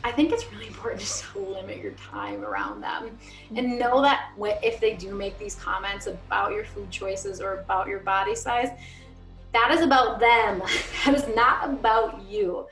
I think it's really important just to limit your time around them and know that if they do make these comments about your food choices or about your body size, that is about them. That is not about you.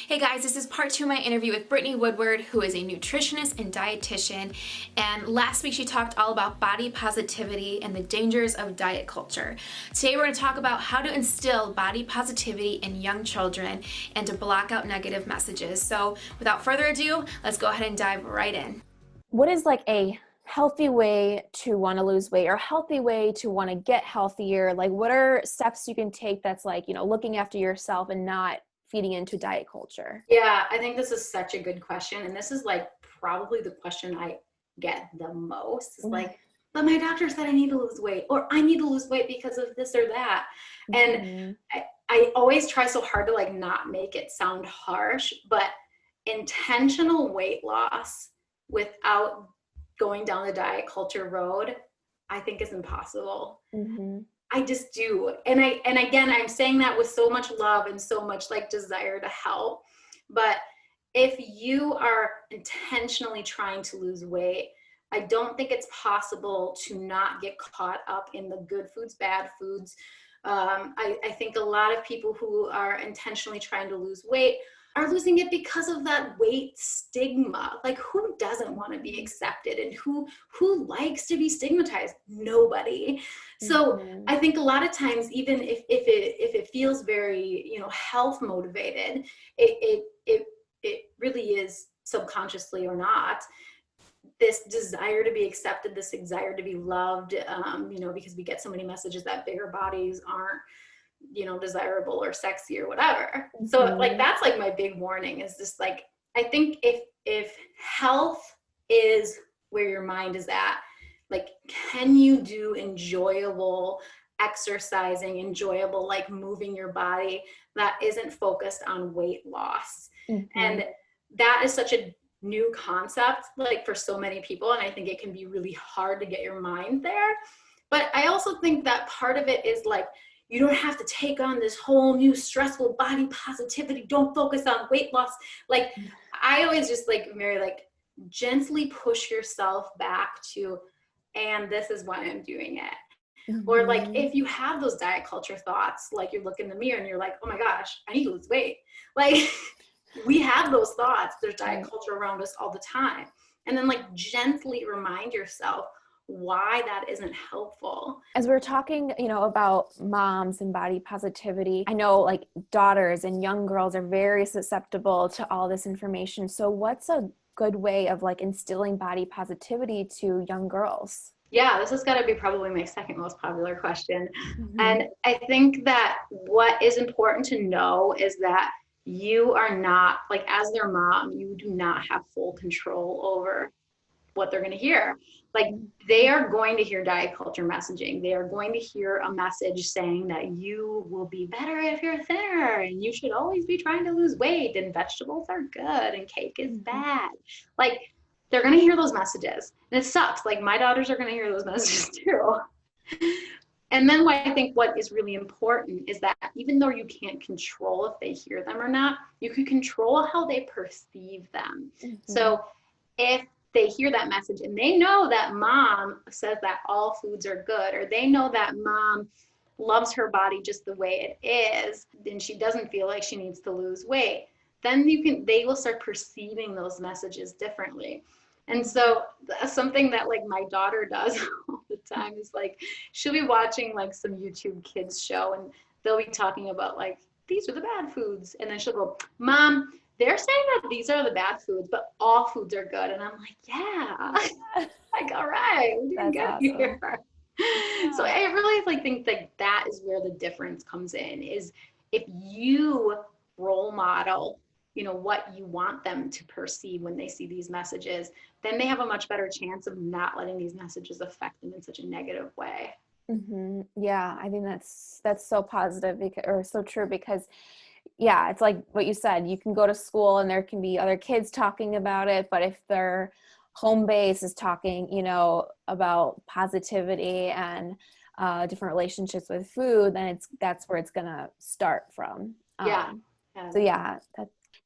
Hey guys, this is part 2 of my interview with Brittany Woodward, who is a nutritionist and dietitian. And last week she talked all about body positivity and the dangers of diet culture. Today we're going to talk about how to instill body positivity in young children and to block out negative messages. So without further ado, let's go ahead and dive right in. What is like a healthy way to want to lose weight or healthy way to want to get healthier? Like what are steps you can take that's like, looking after yourself and not feeding into diet culture? Yeah, I think this is such a good question. And this is like probably the question I get the most. It's like, but my doctor said I need to lose weight, or I need to lose weight because of this or that. And I always try so hard to like not make it sound harsh, but intentional weight loss without going down the diet culture road, I think is impossible. I just do. And again, I'm saying that with so much love and so much like desire to help. But if you are intentionally trying to lose weight, I don't think it's possible to not get caught up in the good foods, bad foods. I think a lot of people who are intentionally trying to lose weight are losing it because of that weight stigma. Like, who doesn't want to be accepted, and who likes to be stigmatized? Nobody. So I think a lot of times, even if it feels very, health motivated, it really is subconsciously or not, this desire to be accepted, this desire to be loved, because we get so many messages that bigger bodies aren't, desirable or sexy or whatever. So like, that's like my big warning is just like, I think if health is where your mind is at, like, can you do enjoyable exercising, enjoyable, like moving your body that isn't focused on weight loss? And that is such a new concept, like for so many people. And I think it can be really hard to get your mind there. But I also think that part of it is like, you don't have to take on this whole new stressful body positivity. Don't focus on weight loss. Like, I always just like very like gently push yourself back to, and this is why I'm doing it. Or like, if you have those diet culture thoughts, like you look in the mirror and you're like, oh my gosh, I need to lose weight. Like, we have those thoughts. There's diet culture around us all the time. And then like gently remind yourself why that isn't helpful. As we're talking, about moms and body positivity, I know like daughters and young girls are very susceptible to all this information. So what's a good way of like instilling body positivity to young girls? Yeah, this has got to be probably my second most popular question. And I think that what is important to know is that you are not, like, as their mom, you do not have full control over what they're going to hear. Like, they are going to hear diet culture messaging. They are going to hear a message saying that you will be better if you're thinner, and you should always be trying to lose weight, and vegetables are good and cake is bad. Like, they're going to hear those messages, and it sucks. Like, my daughters are going to hear those messages too. And then what is really important is that even though you can't control if they hear them or not, you can control how they perceive them. So if they hear that message and they know that mom says that all foods are good, or they know that mom loves her body just the way it is, and she doesn't feel like she needs to lose weight, then they will start perceiving those messages differently. And so something that like my daughter does all the time is like, she'll be watching like some YouTube kids show, and they'll be talking about like, these are the bad foods. And then she'll go, Mom, they're saying that these are the bad foods, but all foods are good. And I'm like, yeah, like, all right, we're doing good here. So I really think that is where the difference comes in, is if you role model, what you want them to perceive when they see these messages, then they have a much better chance of not letting these messages affect them in such a negative way. Yeah, I think that's so positive or so true, because yeah, it's like what you said, you can go to school and there can be other kids talking about it, but if their home base is talking, about positivity and different relationships with food, then that's where it's gonna start from. Yeah. So yeah,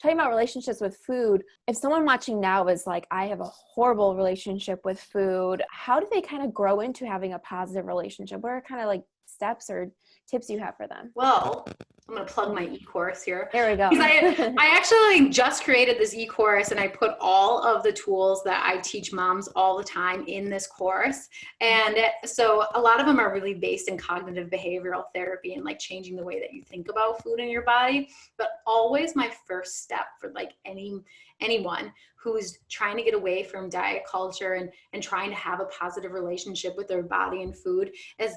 talking about relationships with food, if someone watching now is like, I have a horrible relationship with food, how do they kind of grow into having a positive relationship? What are kind of like steps or tips you have for them? Well, I'm going to plug my e-course here. There we go. Because I actually just created this e-course, and I put all of the tools that I teach moms all the time in this course. And so a lot of them are really based in cognitive behavioral therapy and like changing the way that you think about food in your body. But always my first step for like anyone who's trying to get away from diet culture and trying to have a positive relationship with their body and food is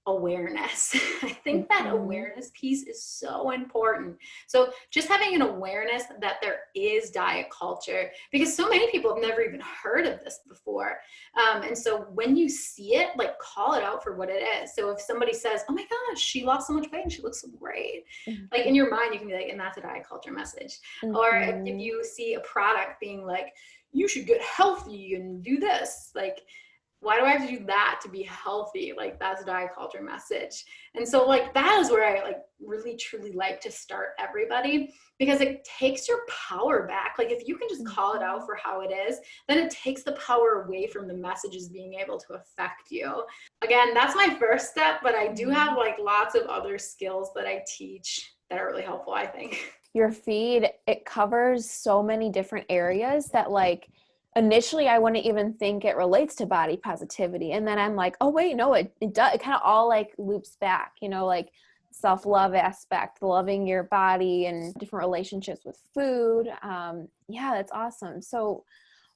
awareness. I think that awareness piece is so important. So just having an awareness that there is diet culture, because so many people have never even heard of this before. And so when you see it, like call it out for what it is. So if somebody says, oh my gosh, she lost so much weight and she looks so great. Like in your mind, you can be like, and that's a diet culture message. Or if you see a product being like, you should get healthy and do this, like, why do I have to do that to be healthy? Like that's a diet culture message. And so like that is where I like really truly like to start everybody, because it takes your power back. Like if you can just call it out for how it is, then it takes the power away from the messages being able to affect you. Again, that's my first step, but I do have like lots of other skills that I teach that are really helpful, I think. Your feed, it covers so many different areas that like, initially I wouldn't even think it relates to body positivity. And then I'm like, oh wait, no, it does. It kind of all like loops back, you know, like self-love aspect, loving your body and different relationships with food. Yeah, that's awesome. So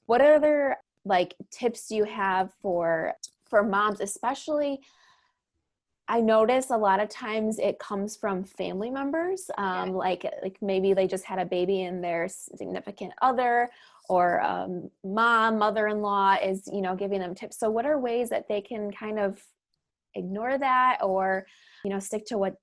what other like tips do you have for moms, especially? I notice a lot of times it comes from family members, like maybe they just had a baby and their significant other or mother-in-law is, you know, giving them tips. So what are ways that they can kind of ignore that or, you know, stick to what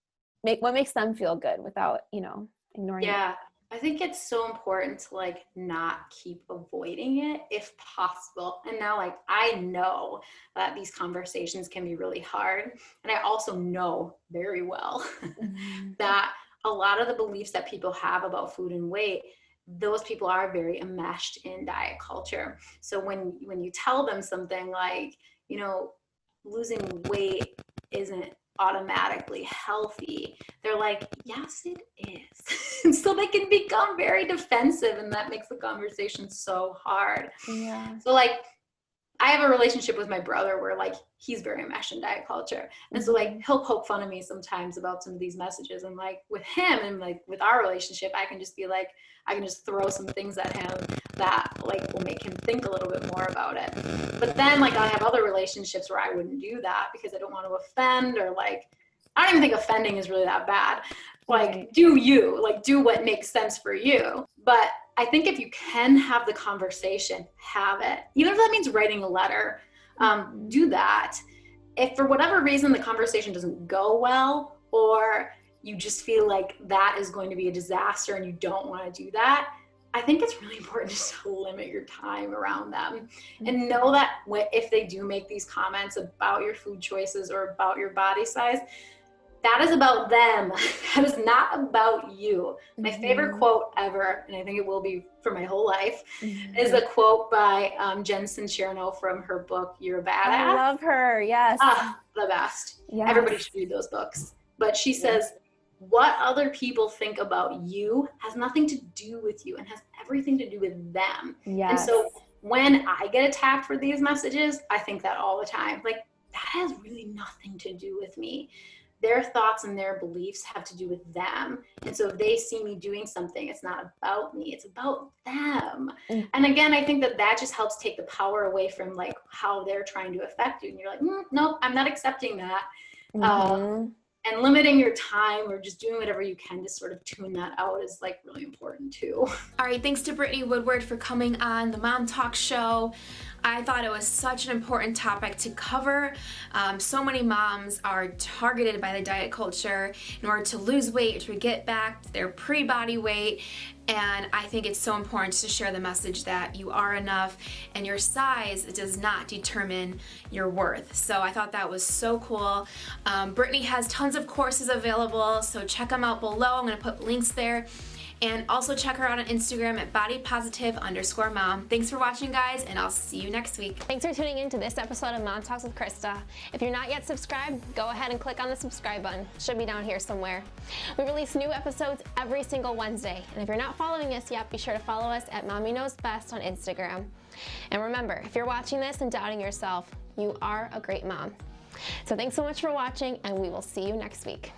makes them feel good without, you know, ignoring it? Yeah. I think it's so important to like not keep avoiding it if possible. And now like I know that these conversations can be really hard. And I also know very well that a lot of the beliefs that people have about food and weight, those people are very enmeshed in diet culture. So when you tell them something like, you know, losing weight isn't automatically healthy, they're like, yes, it is. And so they can become very defensive, and that makes the conversation so hard. Yeah. So like, I have a relationship with my brother where like he's very enmeshed in diet culture. And so like he'll poke fun of me sometimes about some of these messages. And like with him and like with our relationship, I can just be like, I can just throw some things at him that like will make him think a little bit more about it. But then like I have other relationships where I wouldn't do that because I don't want to offend, or like, I don't even think offending is really that bad. Like, do you, like, do what makes sense for you. But I think if you can have the conversation, have it. Even if that means writing a letter, do that. If for whatever reason the conversation doesn't go well, or you just feel like that is going to be a disaster and you don't want to do that, I think it's really important just to limit your time around them and know that if they do make these comments about your food choices or about your body size, that is about them. That is not about you. My favorite quote ever, and I think it will be for my whole life, is a quote by Jen Sincero from her book, You're a Badass. I love her. Yes. The best. Yes. Everybody should read those books. But she says, what other people think about you has nothing to do with you and has everything to do with them. Yes. And so when I get attacked for these messages, I think that all the time. Like, that has really nothing to do with me. Their thoughts and their beliefs have to do with them. And so if they see me doing something, it's not about me, it's about them. And again, I think that just helps take the power away from like how they're trying to affect you. And you're like, nope, I'm not accepting that. And limiting your time or just doing whatever you can to sort of tune that out is like really important too. All right, thanks to Brittany Woodward for coming on the Mom Talk Show. I thought it was such an important topic to cover. So many moms are targeted by the diet culture in order to lose weight, to get back to their pre-body weight. And I think it's so important to share the message that you are enough and your size does not determine your worth. So I thought that was so cool. Brittany has tons of courses available, so check them out below. I'm gonna put links there. And also check her out on Instagram at bodypositive_mom. Thanks for watching, guys, and I'll see you next week. Thanks for tuning in to this episode of Mom Talks with Krista. If you're not yet subscribed, go ahead and click on the subscribe button. It should be down here somewhere. We release new episodes every single Wednesday. And if you're not following us yet, be sure to follow us at Mommy Knows Best on Instagram. And remember, if you're watching this and doubting yourself, you are a great mom. So thanks so much for watching, and we will see you next week.